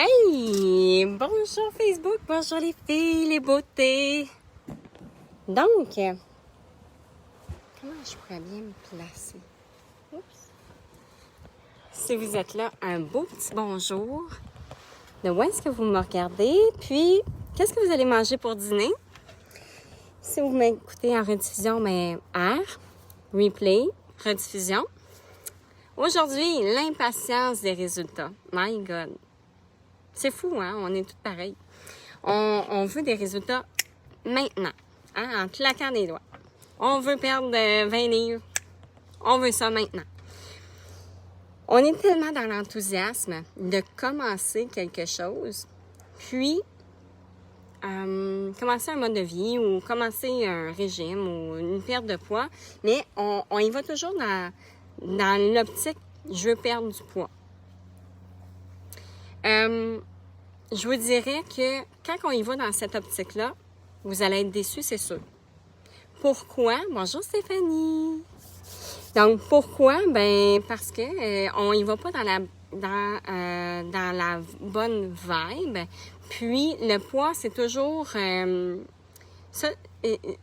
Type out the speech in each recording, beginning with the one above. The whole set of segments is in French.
Hey! Bonjour Facebook, bonjour les filles, les beautés. Donc, comment je pourrais bien me placer? Oups. Si vous êtes là, un beau petit bonjour. De où est-ce que vous me regardez? Puis, qu'est-ce que vous allez manger pour dîner? Si vous m'écoutez en rediffusion, mais replay, rediffusion. Aujourd'hui, l'impatience des résultats. My God. C'est fou, hein? On est tous pareils. On veut des résultats maintenant, hein? En claquant des doigts. On veut perdre 20 livres. On veut ça maintenant. On est tellement dans l'enthousiasme de commencer quelque chose, puis commencer un mode de vie ou commencer un régime ou une perte de poids, mais on y va toujours dans l'optique « je veux perdre du poids ». Je vous dirais que quand on y va dans cette optique-là, vous allez être déçus, c'est sûr. Pourquoi? Bonjour Stéphanie! Donc, pourquoi? Ben parce que on y va pas dans la bonne vibe. Puis, le poids, c'est toujours...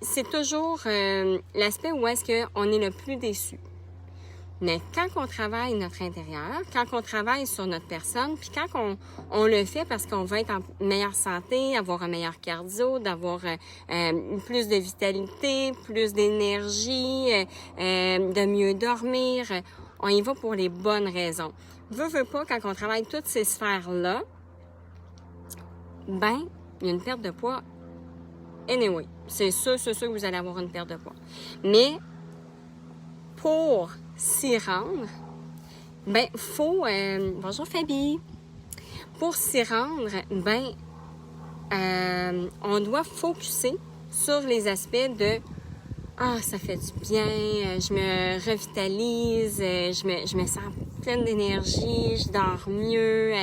c'est toujours l'aspect où est-ce qu'on est le plus déçu. Mais quand on travaille notre intérieur, quand on travaille sur notre personne, puis quand on le fait parce qu'on veut être en meilleure santé, avoir un meilleur cardio, d'avoir plus de vitalité, plus d'énergie, de mieux dormir, on y va pour les bonnes raisons. Veux pas, quand on travaille toutes ces sphères-là, ben, il y a une perte de poids. Anyway, c'est sûr que vous allez avoir une perte de poids. Mais, pour s'y rendre, ben, faut... bonjour Fabi! Pour s'y rendre, ben, on doit focuser sur les aspects de « Ah, ça fait du bien, je me revitalise, je me sens pleine d'énergie, je dors mieux,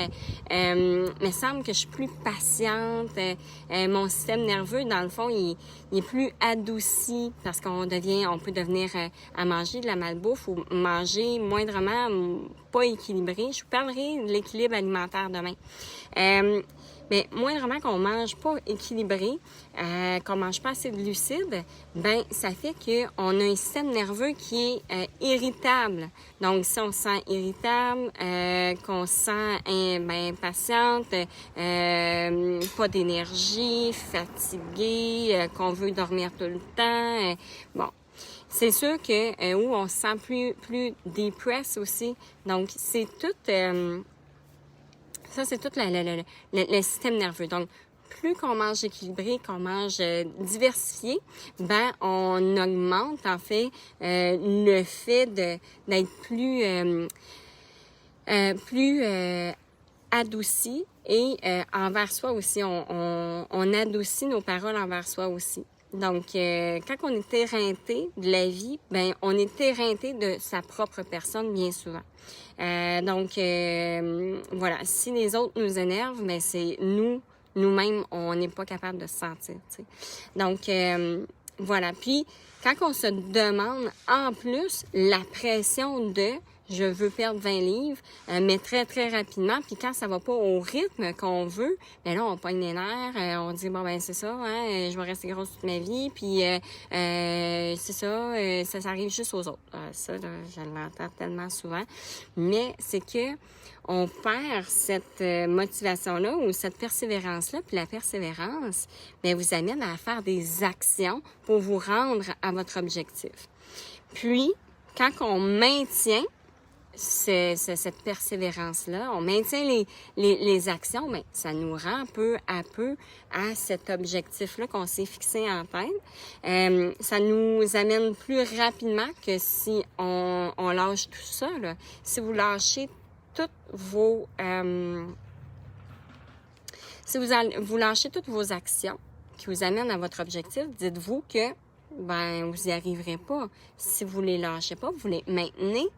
me semble que je suis plus patiente, mon système nerveux, dans le fond, il est plus adouci parce qu'on peut devenir à manger de la malbouffe ou manger moindrement pas équilibré. Je vous parlerai de l'équilibre alimentaire demain. Mais moindrement qu'on mange pas équilibré, qu'on mange pas assez de glucides, ben ça fait qu'on a un système nerveux qui est irritable. Donc si on se sent irritable, qu'on se sent impatiente, pas d'énergie, fatigué, qu'on veut dormir tout le temps, bon. C'est sûr que où on se sent plus depressed aussi. Donc c'est tout ça, c'est tout le système nerveux. Donc, plus qu'on mange équilibré, qu'on mange diversifié, ben on augmente en fait le fait d'être plus adouci et envers soi aussi. On adoucit nos paroles envers soi aussi. Donc, quand on est éreinté de la vie, ben on est éreinté de sa propre personne bien souvent. Donc, voilà, si les autres nous énervent, mais c'est nous-mêmes, on n'est pas capable de se sentir, tu sais. Donc, voilà. Puis, quand on se demande en plus la pression de je veux perdre 20 livres, mais très, très rapidement. Puis quand ça va pas au rythme qu'on veut, ben là, on pogne les nerfs, on dit, bon, ben c'est ça, hein, je vais rester grosse toute ma vie, puis c'est ça, ça arrive juste aux autres. Ça, là, je l'entends tellement souvent. Mais c'est que on perd cette motivation-là ou cette persévérance-là, puis la persévérance, ben vous amène à faire des actions pour vous rendre à votre objectif. Puis, quand on maintient cette persévérance-là, on maintient les actions, mais ça nous rend peu à peu à cet objectif-là qu'on s'est fixé en tête. Ça nous amène plus rapidement que si on lâche tout ça, là. Si vous lâchez toutes vos... si vous lâchez toutes vos actions qui vous amènent à votre objectif, dites-vous que ben vous y arriverez pas. Si vous les lâchez pas, vous les maintenez,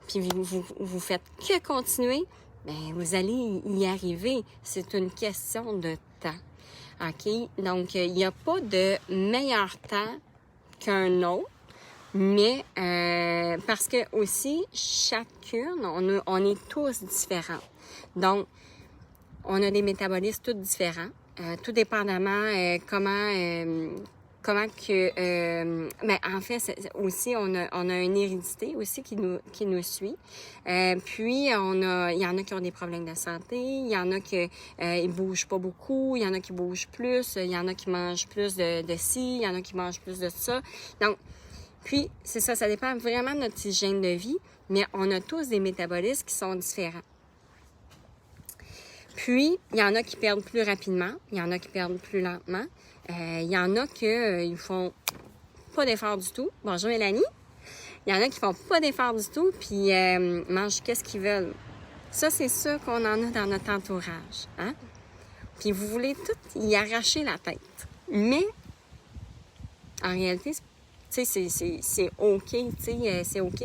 puis vous faites que continuer, ben vous allez y arriver. C'est une question de temps. OK? Donc, il n'y a pas de meilleur temps qu'un autre, mais parce que aussi, chacune, on est tous différents. Donc, on a des métabolismes tous différents, tout dépendamment comment que ben en fait aussi on a une hérédité aussi qui nous suit. Puis il y en a qui ont des problèmes de santé, il y en a qui ils bougent pas beaucoup, il y en a qui bougent plus, il y en a qui mangent plus de ci, il y en a qui mangent plus de ça. Donc puis c'est ça dépend vraiment de notre hygiène de vie, mais on a tous des métabolismes qui sont différents. Puis, il y en a qui perdent plus rapidement, il y en a qui perdent plus lentement. Il y en a qui ils font pas d'effort du tout. Bonjour Mélanie. Il y en a qui font pas d'effort du tout, puis mangent qu'est-ce qu'ils veulent. Ça, c'est ça qu'on en a dans notre entourage. Hein? Puis vous voulez tout y arracher la tête. Mais, en réalité, tu sais, c'est OK, tu sais, c'est OK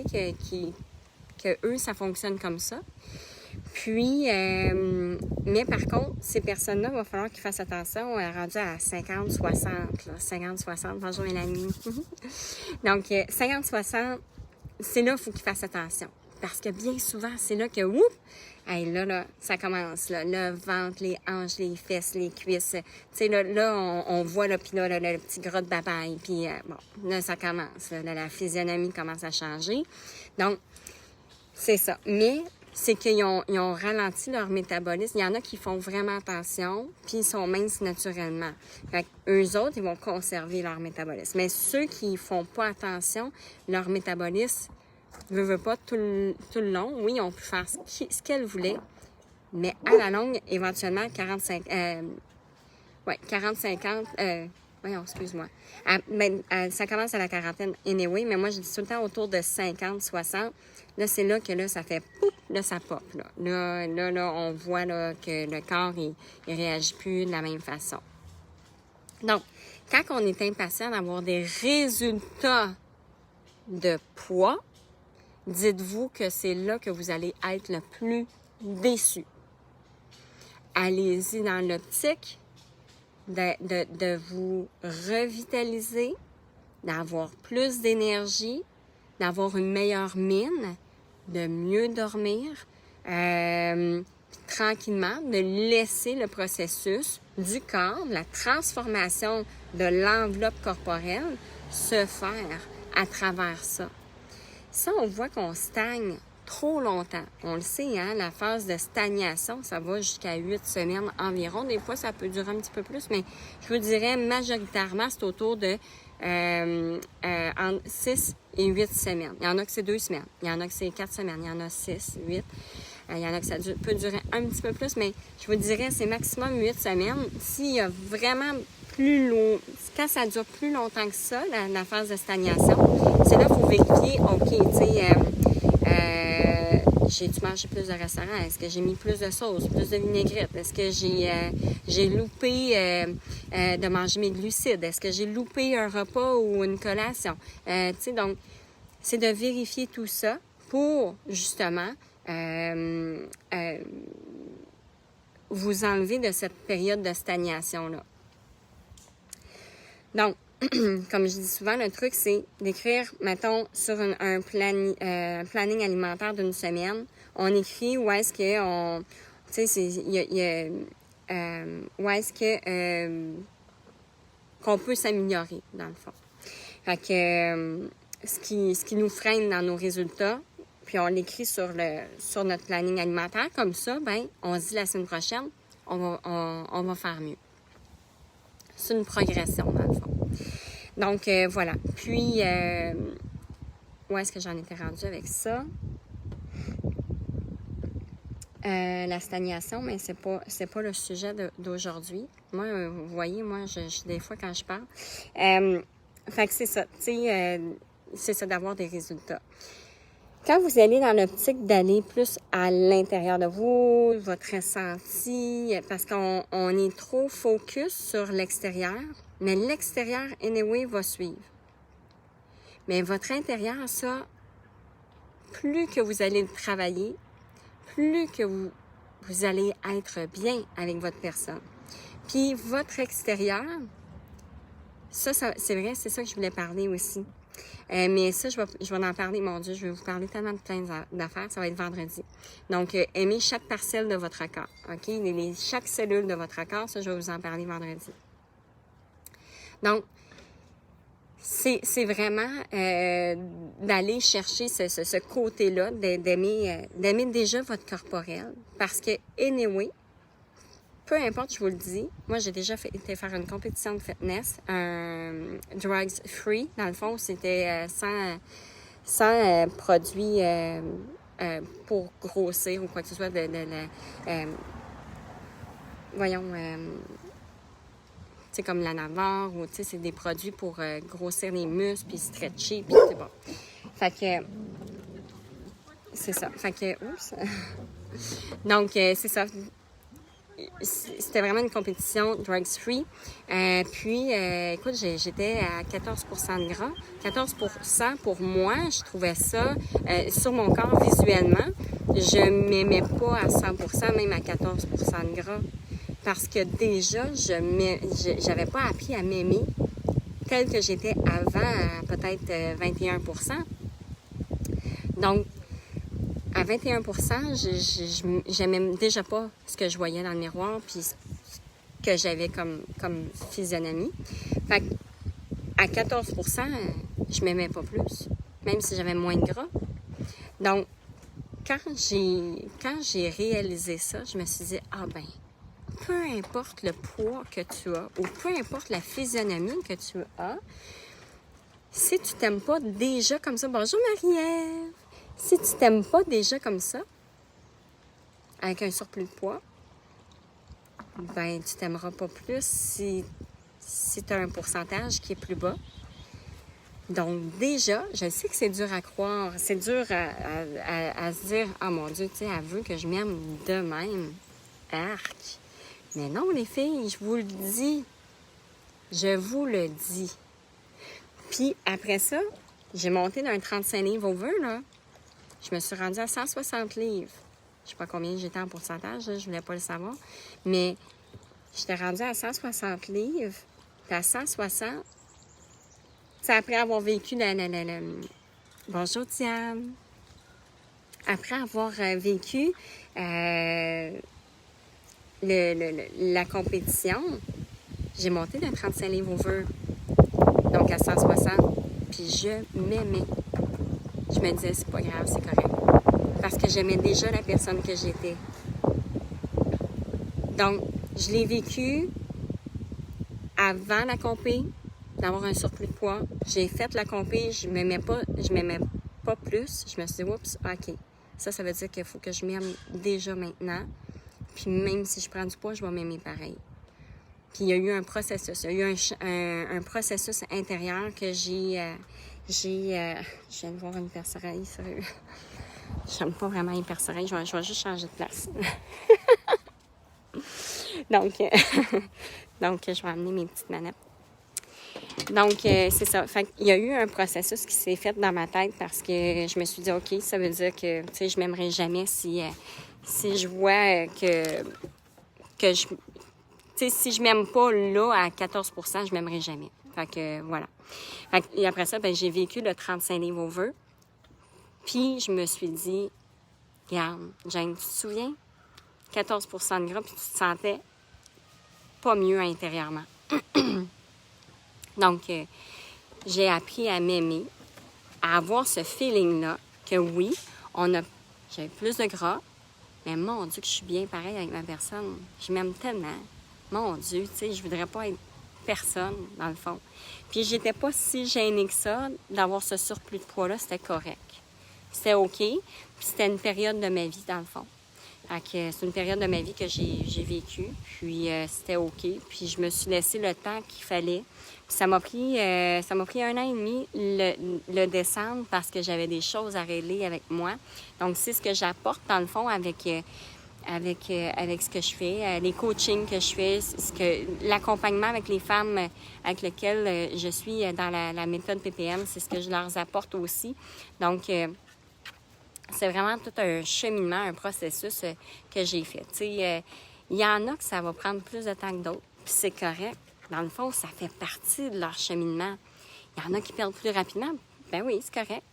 que eux, ça fonctionne comme ça. Puis, mais par contre, ces personnes-là, il va falloir qu'ils fassent attention, rendues à 50-60, là, 50-60, bonjour Mélanie. Donc, 50-60, c'est là qu'il faut qu'ils fassent attention. Parce que bien souvent, c'est là que, hey, là, ça commence, là, le ventre, les hanches, les fesses, les cuisses. Tu sais, là, on voit, là, puis là, le petit gras de babaille, puis bon, là, ça commence, là, la physionomie commence à changer. Donc, c'est ça. Mais c'est qu'ils ont ralenti leur métabolisme. Il y en a qui font vraiment attention, puis ils sont minces naturellement. Fait qu'eux autres, ils vont conserver leur métabolisme. Mais ceux qui font pas attention, leur métabolisme ne veut pas tout le long. Oui, ils ont pu faire ce qu'elles voulaient, mais à la longue, éventuellement, 40-50... voyons, excuse-moi. Ça commence à la quarantaine anyway, mais moi, je dis tout le temps autour de 50-60. Là, c'est là que là, ça fait pouf, là, ça pop. Là, on voit là, que le corps, il réagit plus de la même façon. Donc, quand on est impatient d'avoir des résultats de poids, dites-vous que c'est là que vous allez être le plus déçu. Allez-y dans l'optique de vous revitaliser, d'avoir plus d'énergie, d'avoir une meilleure mine, de mieux dormir, tranquillement, de laisser le processus du corps, la transformation de l'enveloppe corporelle se faire à travers ça. Ça, on voit qu'on stagne trop longtemps. On le sait, hein, la phase de stagnation, ça va jusqu'à 8 semaines environ. Des fois, ça peut durer un petit peu plus, mais je vous dirais majoritairement, c'est autour de entre 6 et 8 semaines. Il y en a que c'est 2 semaines, il y en a que c'est 4 semaines, il y en a 6, 8. Il y en a que ça peut durer un petit peu plus, mais je vous dirais c'est maximum 8 semaines. S'il y a vraiment plus long, quand ça dure plus longtemps que ça, la phase de stagnation, c'est là qu'il faut vérifier, OK, tu sais, j'ai-tu mangé plus de restaurants? Est-ce que j'ai mis plus de sauce, plus de vinaigrette? Est-ce que j'ai loupé de manger mes glucides? Est-ce que j'ai loupé un repas ou une collation? Tu sais, donc, c'est de vérifier tout ça pour, justement, vous enlever de cette période de stagnation-là. Donc, comme je dis souvent, le truc, c'est d'écrire, mettons, sur un planning alimentaire d'une semaine, on écrit où est-ce que on... Tu sais, où est-ce que... qu'on peut s'améliorer, dans le fond. Fait que ce qui nous freine dans nos résultats, puis on l'écrit sur notre planning alimentaire, comme ça, ben on se dit la semaine prochaine, on va faire mieux. C'est une progression, dans le fond. Donc, voilà. Puis, où est-ce que j'en étais rendue avec ça? La stagnation, mais c'est pas le sujet d'aujourd'hui. Moi, vous voyez, moi, des fois, quand je parle... fait que c'est ça, tu sais, c'est ça d'avoir des résultats. Quand vous allez dans l'optique d'aller plus à l'intérieur de vous, votre ressenti, parce qu'on est trop focus sur l'extérieur, mais l'extérieur, anyway, va suivre. Mais votre intérieur, ça, plus que vous allez le travailler, plus que vous allez être bien avec votre personne. Puis votre extérieur, ça c'est vrai, c'est ça que je voulais parler aussi. Mais ça, je vais en parler, mon Dieu, je vais vous parler tellement de plein d'affaires, ça va être vendredi. Donc, aimez chaque parcelle de votre corps, OK? Chaque cellule de votre corps, ça, je vais vous en parler vendredi. Donc, c'est vraiment d'aller chercher ce côté-là, d'aimer déjà votre corporel. Parce que, anyway, peu importe, je vous le dis, moi, j'ai déjà été faire une compétition de fitness, drugs free. Dans le fond, c'était sans produits pour grossir ou quoi que ce soit tu sais, comme la Navarre, ou tu sais, c'est des produits pour grossir les muscles, puis stretcher, puis c'est bon. Fait que, c'est ça. Fait que, oups. Donc, c'est ça. C'était vraiment une compétition drugs free. Puis, écoute, j'étais à 14% de gras. 14% pour moi, je trouvais ça, sur mon corps visuellement, je m'aimais pas à 100%, même à 14% de gras. Parce que déjà, j'avais pas appris à m'aimer tel que j'étais avant, à peut-être 21%. Donc, à 21%, j'aimais déjà pas ce que je voyais dans le miroir puis ce que j'avais comme physionomie. Fait à 14%, je m'aimais pas plus, même si j'avais moins de gras. Donc, quand j'ai réalisé ça, je me suis dit, ah ben, peu importe le poids que tu as ou peu importe la physionomie que tu as, si tu t'aimes pas déjà comme ça, bonjour Marie-Ève, si tu t'aimes pas déjà comme ça, avec un surplus de poids, ben tu t'aimeras pas plus si tu as un pourcentage qui est plus bas. Donc déjà, je sais que c'est dur à croire, c'est dur à se dire, ah mon Dieu, tu sais, elle veut que je m'aime de même. Arc! Mais non, les filles, je vous le dis. Je vous le dis. Puis, après ça, j'ai monté d'un 35 livres over, là. Je me suis rendue à 160 livres. Je sais pas combien j'étais en pourcentage, là, je voulais pas le savoir. Mais j'étais rendue à 160 livres. Puis à 160, c'est après avoir vécu Bonjour, Diane. Après avoir vécu la compétition, j'ai monté d'un 35 livres over, donc à 160, puis je m'aimais. Je me disais, c'est pas grave, c'est correct. Parce que j'aimais déjà la personne que j'étais. Donc, je l'ai vécu avant la compé, d'avoir un surplus de poids. J'ai fait la compé, je m'aimais pas plus. Je me suis dit, oups, ok, ça veut dire qu'il faut que je m'aime déjà maintenant. Puis même si je prends du poids, je vais m'aimer pareil. Puis il y a eu un processus. Il y a eu un processus intérieur que je viens de voir une perce-oreille, sérieux. J'aime pas vraiment les perce-oreilles. Je vais juste changer de place. Donc, je vais amener mes petites manettes. Donc, c'est ça. Fait qu'il y a eu un processus qui s'est fait dans ma tête parce que je me suis dit, OK, ça veut dire que, tu sais, je m'aimerais jamais si je vois que je... Tu sais, si je m'aime pas là à 14%, je m'aimerais jamais. Fait que, voilà. Et après ça, ben, j'ai vécu le 35 livres over. Puis, je me suis dit, regarde, Jane, tu te souviens? 14% de gras, puis tu te sentais pas mieux intérieurement. Donc, j'ai appris à m'aimer, à avoir ce feeling-là que oui, j'ai plus de gras, mais mon Dieu, que je suis bien pareil avec ma personne. Je m'aime tellement. Mon Dieu, tu sais, je voudrais pas être personne, dans le fond. Puis, j'étais pas si gênée que ça d'avoir ce surplus de poids-là, c'était correct. C'était OK, puis c'était une période de ma vie, dans le fond. Fait que c'est une période de ma vie que j'ai vécue, puis c'était OK. Puis je me suis laissé le temps qu'il fallait. Puis ça m'a pris 1 an et demi le descendre parce que j'avais des choses à régler avec moi. Donc, c'est ce que j'apporte, dans le fond, avec ce que je fais, les coachings que je fais, l'accompagnement avec les femmes avec lesquelles je suis dans la méthode PPM, c'est ce que je leur apporte aussi. Donc, c'est vraiment tout un cheminement, un processus que j'ai fait. Tu sais, il y en a que ça va prendre plus de temps que d'autres, puis c'est correct. Dans le fond, ça fait partie de leur cheminement. Il y en a qui perdent plus rapidement, Ben oui, c'est correct.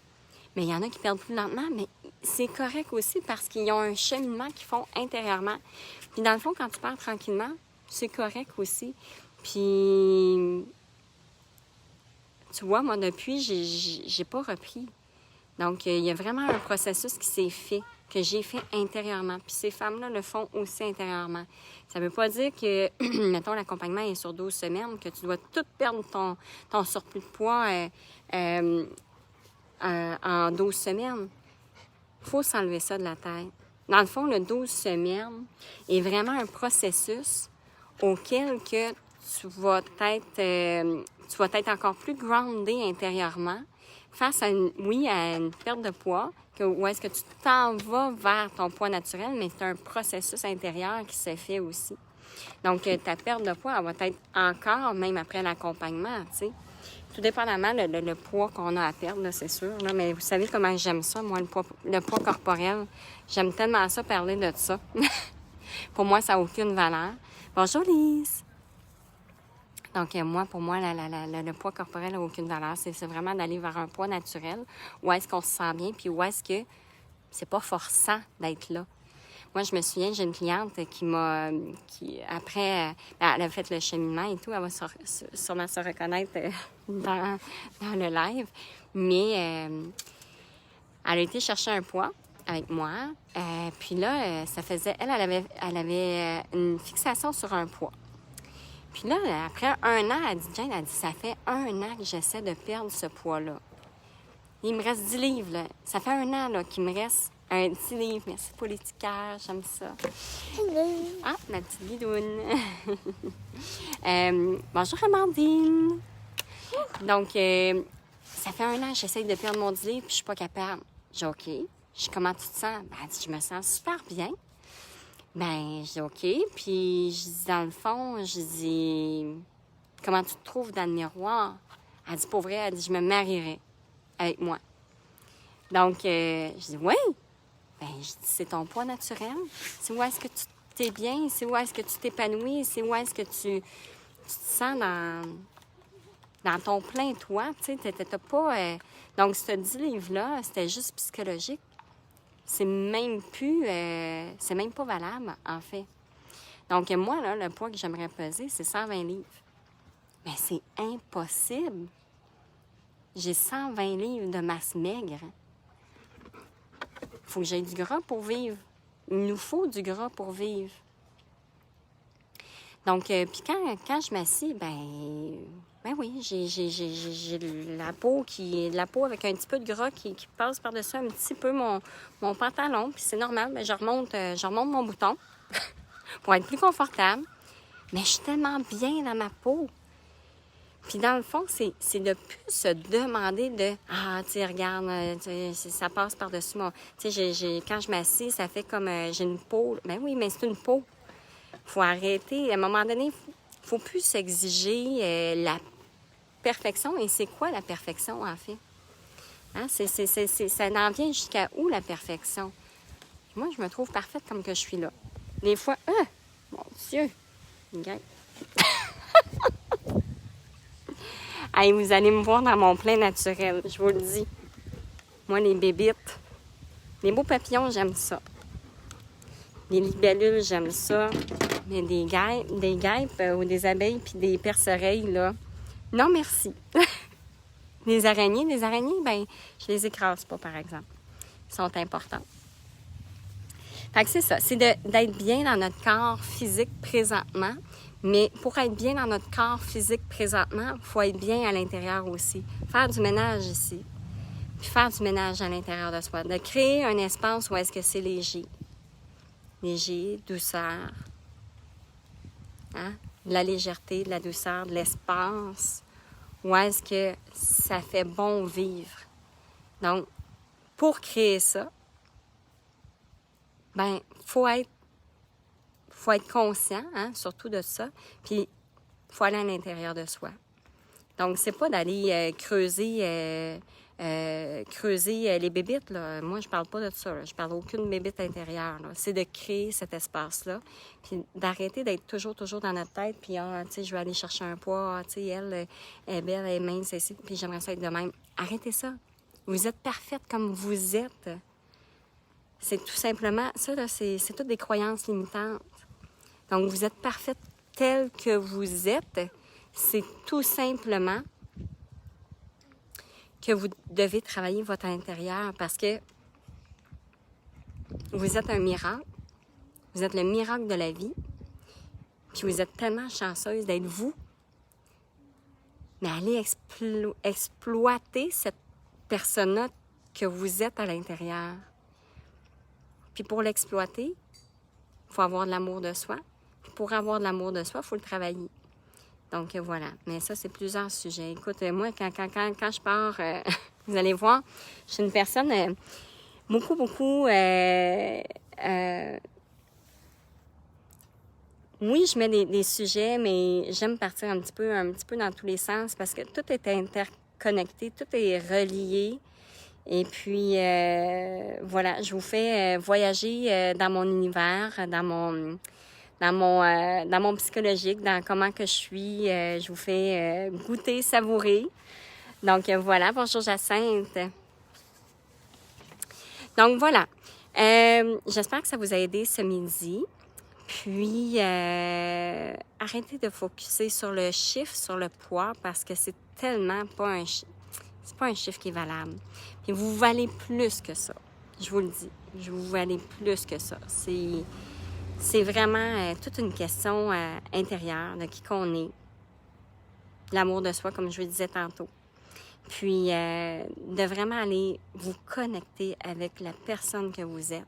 Mais il y en a qui perdent plus lentement, mais c'est correct aussi parce qu'ils ont un cheminement qu'ils font intérieurement. Puis dans le fond, quand tu perds tranquillement, c'est correct aussi. Puis, tu vois, moi, depuis, j'ai pas repris. Donc, il y a vraiment un processus qui s'est fait, que j'ai fait intérieurement. Puis ces femmes-là le font aussi intérieurement. Ça veut pas dire que, mettons, l'accompagnement est sur 12 semaines, que tu dois tout perdre ton surplus de poids en 12 semaines. Il faut s'enlever ça de la tête. Dans le fond, le 12 semaines est vraiment un processus auquel que tu vas être encore plus groundé intérieurement face à une perte de poids, où est-ce que tu t'en vas vers ton poids naturel, mais c'est un processus intérieur qui se fait aussi. Donc, ta perte de poids, elle va être encore, même après l'accompagnement, tu sais. Tout dépendamment le poids qu'on a à perdre, là, c'est sûr. Là, mais vous savez comment j'aime ça, moi, le poids corporel. J'aime tellement ça, parler de ça. Pour moi, ça n'a aucune valeur. Bonjour, Lise! Donc, pour moi, le poids corporel n'a aucune valeur. C'est vraiment d'aller vers un poids naturel. Où est-ce qu'on se sent bien, puis où est-ce que c'est pas forçant d'être là. Moi, je me souviens, j'ai une cliente qui après, elle a fait le cheminement et tout, elle va sûrement se reconnaître dans le live, mais elle a été chercher un poids avec moi, puis là, ça faisait, elle avait une fixation sur un poids. Puis là, après un an, Jane a dit, ça fait un an que j'essaie de perdre ce poids-là. Il me reste 10 livres, là. Ça fait un an, là, qu'il me reste un 10 livres. Merci pour les petits cœurs, j'aime ça. Hello. Ah, ma petite bidoune. Bonjour, Amandine. Donc, ça fait un an que j'essaie de perdre mon 10 livres, puis je suis pas capable. J'ai OK. Je dis, comment tu te sens? Ben, elle dit, je me sens super bien. Ben, je dis OK. Puis, je dis, dans le fond, je dis, comment tu te trouves dans le miroir? Elle dit, pour vrai, elle dit, je me marierais avec moi. Donc, je dis, oui. Ben, je dis, c'est ton poids naturel. C'est où est-ce que tu t'es bien? C'est où est-ce que tu t'épanouis? C'est où est-ce que tu te sens dans ton plein toi? Tu sais, t'as pas... Donc, ce 10 livres-là, c'était juste psychologique. C'est même pas valable, en fait. Donc, moi, là, le poids que j'aimerais peser, c'est 120 livres. Mais c'est impossible. J'ai 120 livres de masse maigre. Il faut que j'aie du gras pour vivre. Il nous faut du gras pour vivre. Donc, puis quand je m'assieds, ben oui, j'ai la peau avec un petit peu de gras qui passe par-dessus un petit peu mon pantalon. Puis c'est normal, mais je remonte mon bouton pour être plus confortable. Mais je suis tellement bien dans ma peau. Puis dans le fond, c'est de plus se demander de « Ah, tu sais, regarde, ça passe par-dessus mon... » Tu sais, quand je m'assieds, ça fait comme j'ai une peau. Ben oui, mais c'est une peau. Faut arrêter. À un moment donné, faut plus s'exiger la perfection. Et c'est quoi la perfection, en fait? Hein? Ça en vient jusqu'à où, la perfection? Moi, je me trouve parfaite comme que je suis là. Des fois, mon Dieu! Regarde. Hey, vous allez me voir dans mon plein naturel, je vous le dis. Moi, les bébites, les beaux papillons, j'aime ça. Les libellules, j'aime ça. Mais des guêpes ou des abeilles puis des perce-oreilles, là, non merci. Les araignées, ben, je les écrase pas, par exemple. Ils sont importants. Fait que c'est ça, c'est d'être bien dans notre corps physique présentement. Mais pour être bien dans notre corps physique présentement, il faut être bien à l'intérieur aussi. Faire du ménage ici. Puis faire du ménage à l'intérieur de soi. De créer un espace où est-ce que c'est léger. Léger, douceur. Hein? De la légèreté, de la douceur, de l'espace. Où est-ce que ça fait bon vivre. Donc, pour créer ça, ben, faut être conscient, hein, surtout de ça, puis il faut aller à l'intérieur de soi. Donc, c'est pas d'aller creuser creuser les bébites, là. Moi, je parle pas de ça, là. Je parle d'aucune bébite intérieure, là. C'est de créer cet espace-là, puis d'arrêter d'être toujours dans notre tête, puis tu sais, je vais aller chercher un poids, tu sais, elle est belle, elle est mince, puis j'aimerais ça être de même. Arrêtez ça. Vous êtes parfaite comme vous êtes. C'est tout simplement, ça, là, c'est toutes des croyances limitantes. Donc, vous êtes parfaite telle que vous êtes. C'est tout simplement que vous devez travailler votre intérieur parce que vous êtes un miracle. Vous êtes le miracle de la vie. Puis vous êtes tellement chanceuse d'être vous. Mais allez exploiter cette personne-là que vous êtes à l'intérieur. Puis pour l'exploiter, il faut avoir de l'amour de soi. Puis pour avoir de l'amour de soi, il faut le travailler. Donc voilà. Mais ça, c'est plusieurs sujets. Écoute, moi, quand je pars, vous allez voir, je suis une personne beaucoup... oui, je mets des sujets, mais j'aime partir un petit peu dans tous les sens parce que tout est interconnecté, tout est relié. Et puis, voilà, je vous fais voyager dans mon univers, dans mon psychologique, dans comment que je suis. Je vous fais goûter, savourer. Donc, voilà. Bonjour, Jacinthe. Donc, voilà. J'espère que ça vous a aidé ce midi. Puis, arrêtez de focusser sur le chiffre, sur le poids, parce que c'est tellement pas un chiffre. C'est pas un chiffre qui est valable. Puis vous valez plus que ça. Je vous le dis. Vous valez plus que ça. C'est vraiment toute une question intérieure de qui qu'on est. L'amour de soi, comme je vous disais tantôt. Puis de vraiment aller vous connecter avec la personne que vous êtes.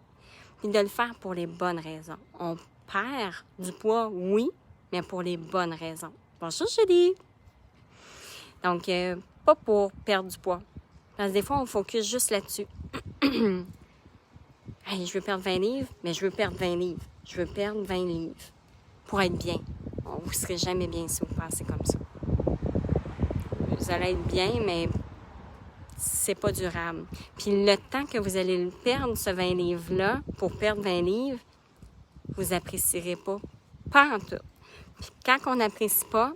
Puis de le faire pour les bonnes raisons. On perd du poids, oui, mais pour les bonnes raisons. Bonjour, Julie! Donc, pas pour perdre du poids. Parce que des fois, on focus juste là-dessus. Hey, je veux perdre 20 livres, mais je veux perdre 20 livres. Je veux perdre 20 livres pour être bien. Vous ne serez jamais bien si vous pensez comme ça. Vous allez être bien, mais c'est pas durable. Puis le temps que vous allez le perdre, ce 20 livres-là, pour perdre 20 livres, vous apprécierez pas. Pas en tout. Puis quand on n'apprécie pas,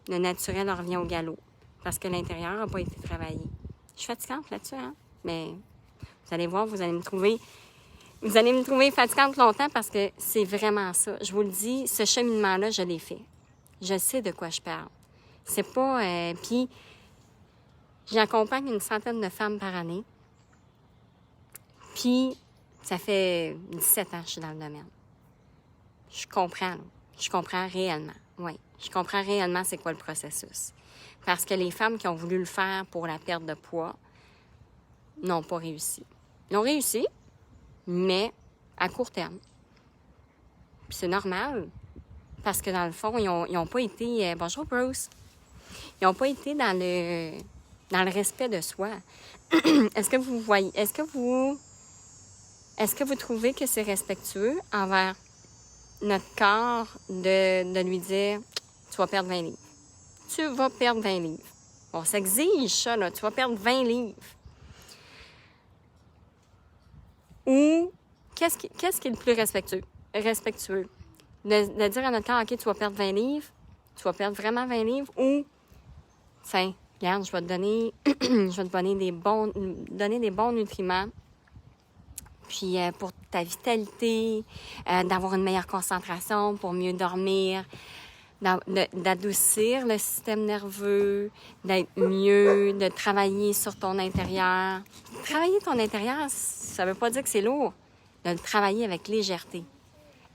le naturel revient au galop. Parce que l'intérieur n'a pas été travaillé. Je suis fatigante là-dessus, hein? Mais vous allez voir, vous allez me trouver fatigante longtemps parce que c'est vraiment ça. Je vous le dis, ce cheminement-là, je l'ai fait. Je sais de quoi je parle. C'est pas... Puis, j'accompagne une centaine de femmes par année. Puis, ça fait 17 ans que je suis dans le domaine. Je comprends, là. Je comprends réellement. Oui, je comprends réellement c'est quoi le processus. Parce que les femmes qui ont voulu le faire pour la perte de poids n'ont pas réussi. Ils ont réussi, mais à court terme. Puis c'est normal, parce que dans le fond, ils ont pas été... bonjour, Bruce! Ils n'ont pas été dans le respect de soi. Est-ce que vous voyez... Est-ce que vous trouvez que c'est respectueux envers notre corps de lui dire « Tu vas perdre 20 livres. » Tu vas perdre 20 livres. On s'exige ça, là. Tu vas perdre 20 livres. Ou, qu'est-ce qui est le plus respectueux? De dire à notre corps, OK, tu vas perdre 20 livres. Tu vas perdre vraiment 20 livres. Ou, tiens, regarde, je vais te donner, donner des bons nutriments. Puis, pour ta vitalité, d'avoir une meilleure concentration, pour mieux dormir, d'adoucir le système nerveux, d'être mieux, de travailler sur ton intérieur. Travailler ton intérieur, ça veut pas dire que c'est lourd. De le travailler avec légèreté.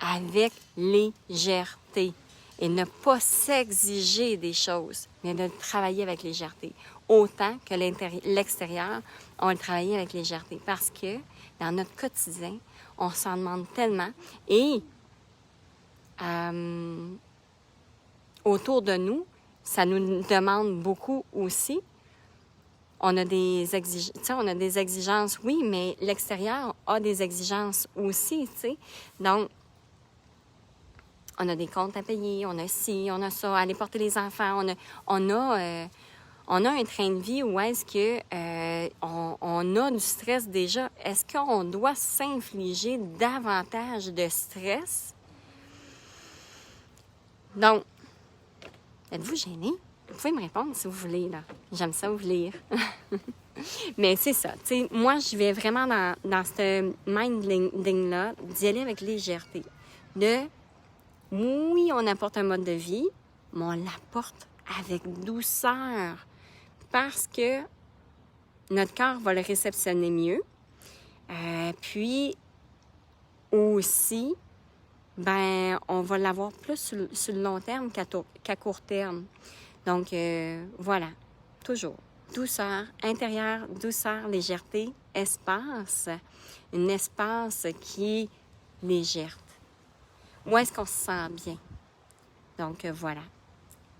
Avec légèreté. Et ne pas s'exiger des choses, mais de le travailler avec légèreté. Autant que l'extérieur, on va le travailler avec légèreté. Parce que dans notre quotidien, on s'en demande tellement. Et autour de nous, ça nous demande beaucoup aussi. On a des exigences, oui, mais l'extérieur a des exigences aussi, tu sais. Donc, on a des comptes à payer, on a ci, on a ça, aller porter les enfants, on on a un train de vie où est-ce que on a du stress déjà. Est-ce qu'on doit s'infliger davantage de stress? Donc, êtes-vous gêné? Vous pouvez me répondre si vous voulez, là. J'aime ça vous lire. Mais c'est ça. Tu sais, moi, je vais vraiment dans ce minding-là d'y aller avec légèreté. Oui, on apporte un mode de vie, mais on l'apporte avec douceur parce que notre corps va le réceptionner mieux. Puis aussi, on va l'avoir plus sur le long terme qu'à court terme. Donc, voilà, toujours. Douceur intérieure, douceur, légèreté, espace. Un espace qui est légère. Où est-ce qu'on se sent bien? Donc, voilà.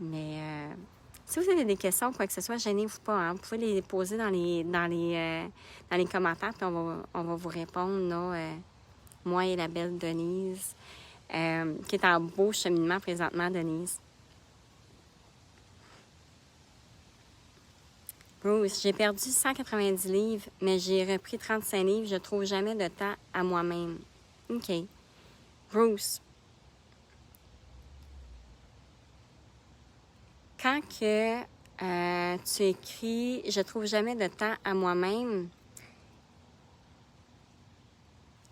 Mais si vous avez des questions ou quoi que ce soit, gênez-vous pas. Hein? Vous pouvez les poser dans les commentaires, puis on va vous répondre, là, moi et la belle Denise, qui est en beau cheminement présentement, Denise. Bruce, j'ai perdu 190 livres, mais j'ai repris 35 livres. Je ne trouve jamais de temps à moi-même. OK. Bruce, quand que tu écris « Je trouve jamais de temps à moi-même »,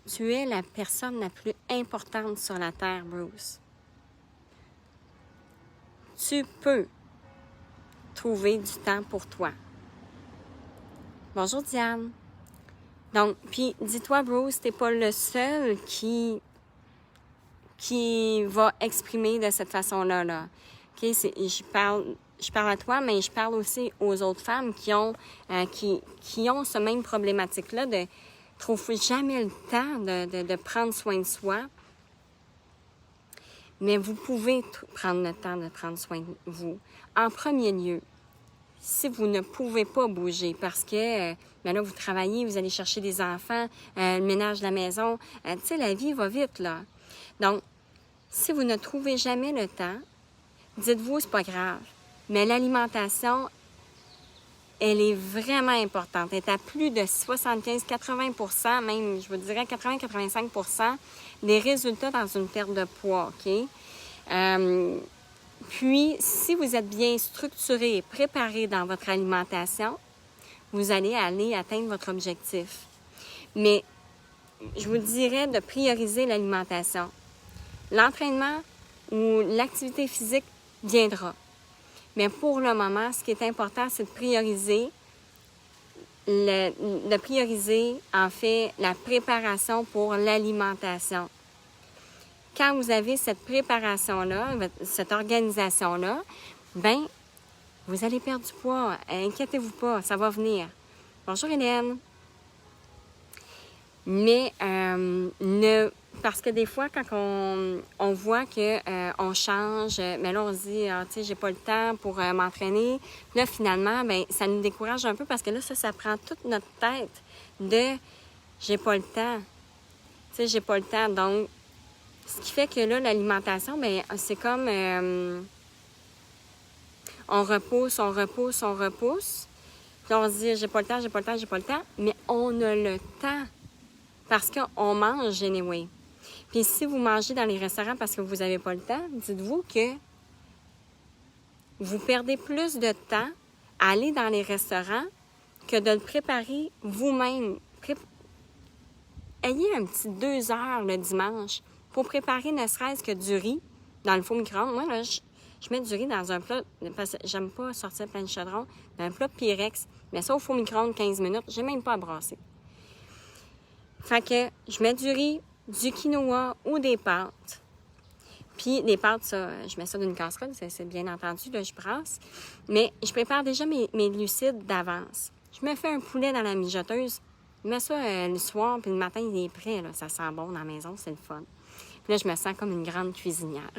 tu es la personne la plus importante sur la Terre, Bruce. Tu peux trouver du temps pour toi. Bonjour Diane. Donc, puis dis-toi, Bruce, t'es pas le seul qui va exprimer de cette façon-là. Là. Okay? Je parle à toi, mais je parle aussi aux autres femmes qui ont ce même problématique-là de trouver jamais le temps de prendre soin de soi. Mais vous pouvez prendre le temps de prendre soin de vous. En premier lieu, si vous ne pouvez pas bouger parce que là, vous travaillez, vous allez chercher des enfants, le ménage de la maison, tu sais, la vie va vite, là. Donc, si vous ne trouvez jamais le temps, dites-vous, c'est pas grave. Mais l'alimentation, elle est vraiment importante. Elle est à plus de 75-80%, même, je vous dirais 80-85% des résultats dans une perte de poids, OK? Puis, si vous êtes bien structuré et préparé dans votre alimentation, vous allez atteindre votre objectif. Mais je vous dirais de prioriser l'alimentation. L'entraînement ou l'activité physique viendra. Mais pour le moment, ce qui est important, c'est de prioriser en fait, la préparation pour l'alimentation. Quand vous avez cette préparation-là, cette organisation-là, vous allez perdre du poids. Inquiétez-vous pas, ça va venir. Bonjour Hélène. Mais parce que des fois, quand on voit qu'on change, mais là on se dit, tu sais, j'ai pas le temps pour m'entraîner. Là, finalement, ça nous décourage un peu parce que là, ça prend toute notre tête de j'ai pas le temps. Tu sais, j'ai pas le temps. Donc, ce qui fait que là, l'alimentation, c'est comme on repousse. Puis on se dit, j'ai pas le temps. Mais on a le temps parce qu'on mange anyway. Puis si vous mangez dans les restaurants parce que vous n'avez pas le temps, dites-vous que vous perdez plus de temps à aller dans les restaurants que de le préparer vous-même. Ayez un petit 2 heures le dimanche pour préparer ne serait-ce que du riz dans le four micro-ondes. Moi, là, je mets du riz dans un plat, parce que j'aime pas sortir plein de chaudron, dans un plat Pyrex. Mais ça au four micro-ondes 15 minutes, j'ai même pas à brasser. Fait que je mets du riz, du quinoa ou des pâtes. Puis des pâtes, ça, je mets ça dans une casserole, c'est bien entendu, là, je brasse. Mais je prépare déjà mes glucides d'avance. Je me fais un poulet dans la mijoteuse. Je mets ça le soir, puis le matin, il est prêt. Là. Ça sent bon dans la maison, c'est le fun. Puis là, je me sens comme une grande cuisinière.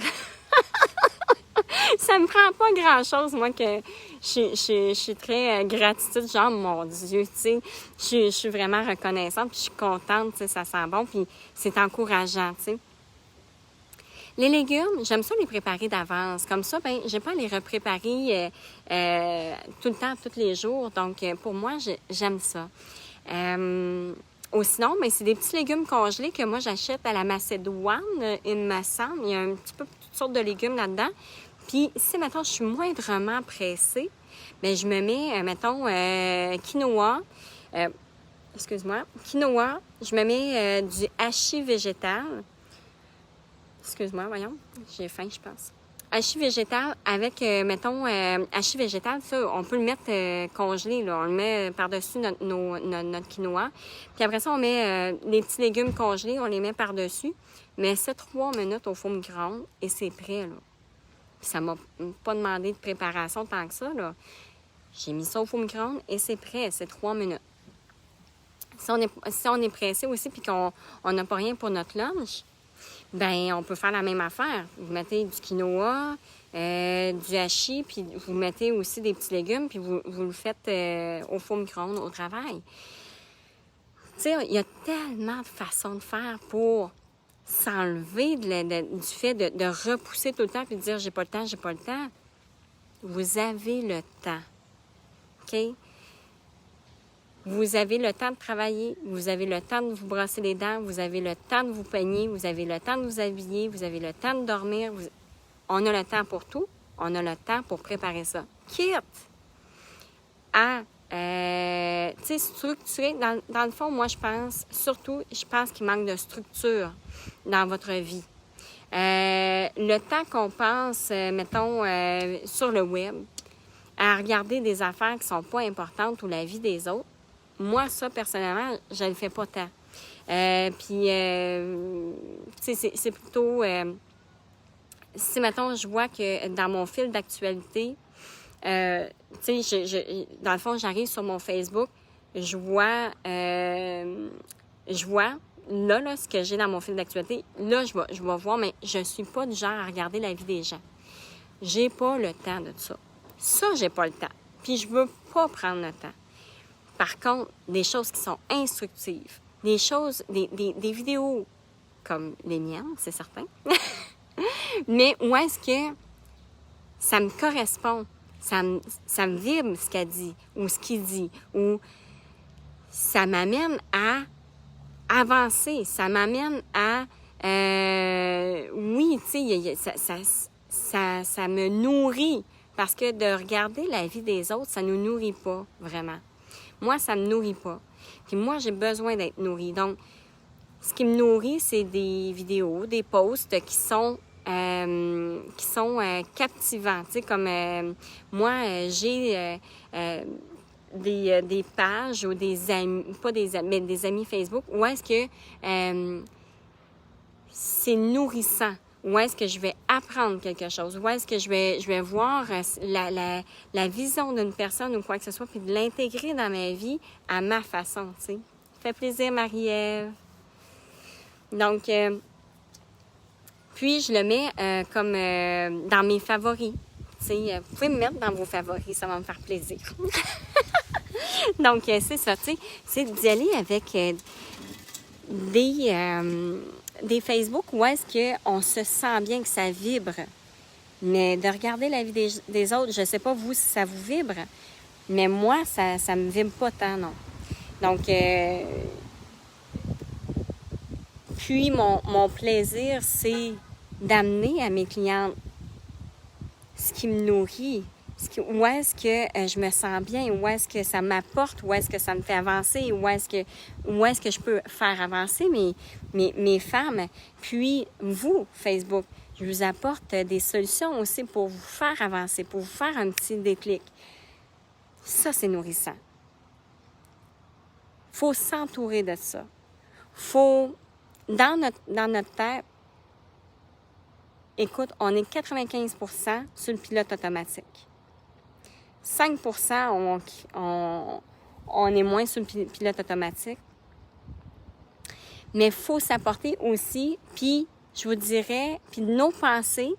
Ça me prend pas grand-chose, moi, que je suis très gratitude, genre, mon Dieu, tu sais, je suis vraiment reconnaissante, puis je suis contente, tu sais, ça sent bon, puis c'est encourageant, tu sais. Les légumes, j'aime ça les préparer d'avance. Comme ça, ben, j'ai pas à les repréparer tout le temps, tous les jours. Donc, pour moi, j'aime ça. Ou sinon, ben, c'est des petits légumes congelés que moi, j'achète à la Macédoine, il me semble. Il y a un petit peu toutes sortes de légumes là-dedans. Puis, si, mettons, je suis moindrement pressée, bien, je me mets, mettons, quinoa. Quinoa. Je me mets du hachis végétal. Excuse-moi, voyons. J'ai faim, je pense. Hachis végétal avec, mettons, hachis végétal, ça, on peut le mettre congelé, là. On le met par-dessus notre quinoa. Puis après ça, on met les petits légumes congelés, on les met par-dessus. Mais c'est 3 minutes au four micro-ondes et c'est prêt, là. Puis ça m'a pas demandé de préparation tant que ça, là. J'ai mis ça au four micro-ondes et c'est prêt, c'est 3 minutes. Si on est pressé aussi puis qu'on n'a pas rien pour notre lunch, ben on peut faire la même affaire. Vous mettez du quinoa, du hachis, puis vous mettez aussi des petits légumes, puis vous le faites au four micro-ondes au travail. Tu sais, il y a tellement de façons de faire pour s'enlever du fait de repousser tout le temps puis de dire j'ai pas le temps. Vous avez le temps. OK? Vous avez le temps de travailler, vous avez le temps de vous brosser les dents, vous avez le temps de vous peigner, vous avez le temps de vous habiller, vous avez le temps de dormir. On a le temps pour tout, on a le temps pour préparer ça. Quitte à, structurer. Dans le fond, moi, je pense qu'il manque de structure dans votre vie. Le temps qu'on passe, mettons, sur le web, à regarder des affaires qui sont pas importantes ou la vie des autres, moi, ça, personnellement, je ne le fais pas tant. C'est plutôt... si, mettons, je vois que dans mon fil d'actualité, dans le fond, j'arrive sur mon Facebook, je vois là, ce que j'ai dans mon fil d'actualité. Là, je vais voir, mais je suis pas du genre à regarder la vie des gens. J'ai pas le temps de ça. Ça, j'ai pas le temps. Puis je veux pas prendre le temps. Par contre, des choses qui sont instructives, des vidéos comme les miennes, c'est certain, mais où est-ce que ça me correspond, ça me vibre ce qu'elle dit ou ce qu'il dit, ou ça m'amène à avancer, ça m'amène à... oui, tu sais, ça me nourrit, parce que de regarder la vie des autres, ça ne nous nourrit pas vraiment. Moi, ça ne me nourrit pas. Puis moi, j'ai besoin d'être nourrie. Donc, ce qui me nourrit, c'est des vidéos, des posts qui sont captivants. Tu sais, comme moi, j'ai des pages ou des amis, pas des amis, mais des amis Facebook, où est-ce que c'est nourrissant. Où est-ce que je vais apprendre quelque chose? Où est-ce que je vais voir la vision d'une personne ou quoi que ce soit, puis de l'intégrer dans ma vie à ma façon, tu sais. Ça fait plaisir, Marie-Ève. Donc, puis je le mets comme dans mes favoris. Tu sais, vous pouvez me mettre dans vos favoris, ça va me faire plaisir. Donc, c'est ça, tu sais, c'est d'y aller avec des Facebook où est-ce qu'on se sent bien, que ça vibre. Mais de regarder la vie des autres, je ne sais pas vous si ça vous vibre, mais moi, ça ne me vibre pas tant, non. Donc, puis mon plaisir, c'est d'amener à mes clientes ce qui me nourrit, où est-ce que je me sens bien, où est-ce que ça m'apporte, où est-ce que ça me fait avancer, où est-ce que je peux faire avancer mes femmes. Puis, vous, Facebook, je vous apporte des solutions aussi pour vous faire avancer, pour vous faire un petit déclic. Ça, c'est nourrissant. Il faut s'entourer de ça. Faut, dans notre tête, écoute, on est 95% sur le pilote automatique. 5%, on est moins sur le pilote automatique. Mais il faut s'apporter aussi, puis je vous dirais, puis nos pensées,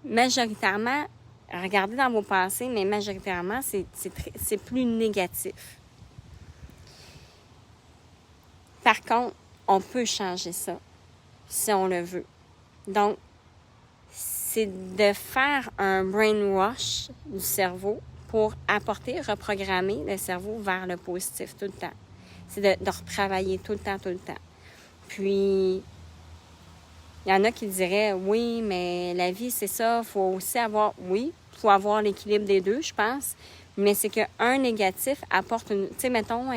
majoritairement, regardez dans vos pensées, mais majoritairement, c'est plus négatif. Par contre, on peut changer ça, si on le veut. Donc, c'est de faire un brainwash du cerveau pour apporter, reprogrammer le cerveau vers le positif tout le temps. C'est de retravailler tout le temps. Puis, il y en a qui diraient, oui, mais la vie, c'est ça, il faut aussi avoir, oui, il faut avoir l'équilibre des deux, je pense, mais c'est qu'un négatif apporte une, tu sais, mettons,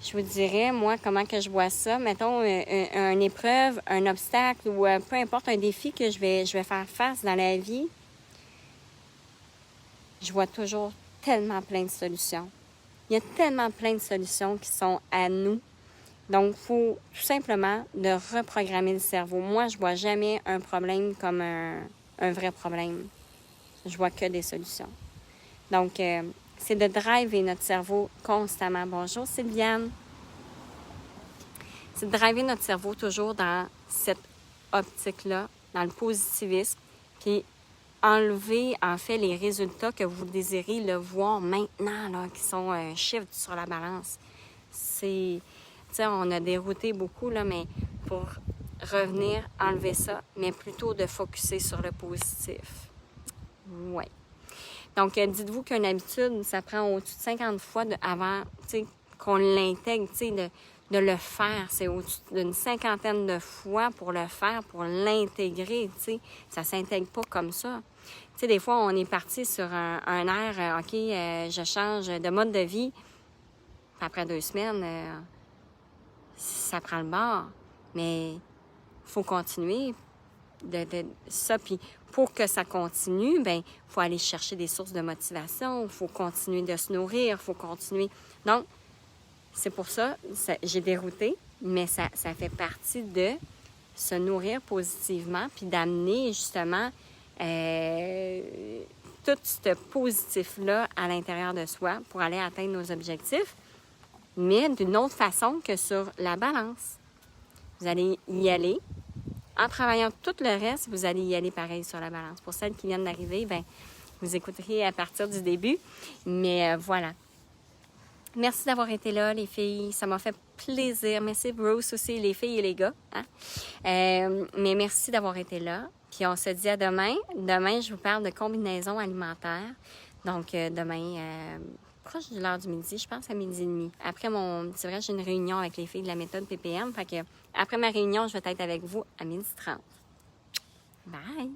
je vous dirais, moi, comment que je vois ça, mettons, une épreuve, un obstacle ou peu importe, un défi que je vais faire face dans la vie, je vois toujours tellement plein de solutions. Il y a tellement plein de solutions qui sont à nous. Donc, il faut tout simplement de reprogrammer le cerveau. Moi, je vois jamais un problème comme un vrai problème. Je vois que des solutions. Donc, c'est de driver notre cerveau constamment. Bonjour Sylviane. C'est de driver notre cerveau toujours dans cette optique-là, dans le positivisme, puis enlever, en fait, les résultats que vous désirez le voir maintenant, là, qui sont un chiffre sur la balance. C'est, tu sais, on a dérouté beaucoup, là, mais pour revenir, enlever ça, mais plutôt de focusser sur le positif. Oui. Donc, dites-vous qu'une habitude, ça prend au-dessus de 50 fois avant, tu sais, qu'on l'intègre, tu sais, de le faire. C'est au-dessus d'une 50aine de fois pour le faire, pour l'intégrer, tu sais. Ça s'intègre pas comme ça. Tu sais, des fois, on est parti sur un air, OK, je change de mode de vie. Après 2 semaines, ça prend le bord. Mais il faut continuer de ça. Puis pour que ça continue, ben il faut aller chercher des sources de motivation. Il faut continuer de se nourrir. Il faut continuer. Donc, c'est pour ça, j'ai dérouté, mais ça fait partie de se nourrir positivement puis d'amener justement tout ce positif-là à l'intérieur de soi pour aller atteindre nos objectifs, mais d'une autre façon que sur la balance. Vous allez y aller. En travaillant tout le reste, vous allez y aller pareil sur la balance. Pour celles qui viennent d'arriver, ben vous écouterez à partir du début. Mais voilà. Merci d'avoir été là, les filles. Ça m'a fait plaisir. Merci Bruce aussi, les filles et les gars. Hein? Mais merci d'avoir été là. Puis on se dit à demain. Demain, je vous parle de combinaisons alimentaires. Donc, demain, proche de l'heure du midi, je pense à 12h30. Après c'est vrai, j'ai une réunion avec les filles de la méthode PPM. Fait que après ma réunion, je vais être avec vous à 12h30. Bye!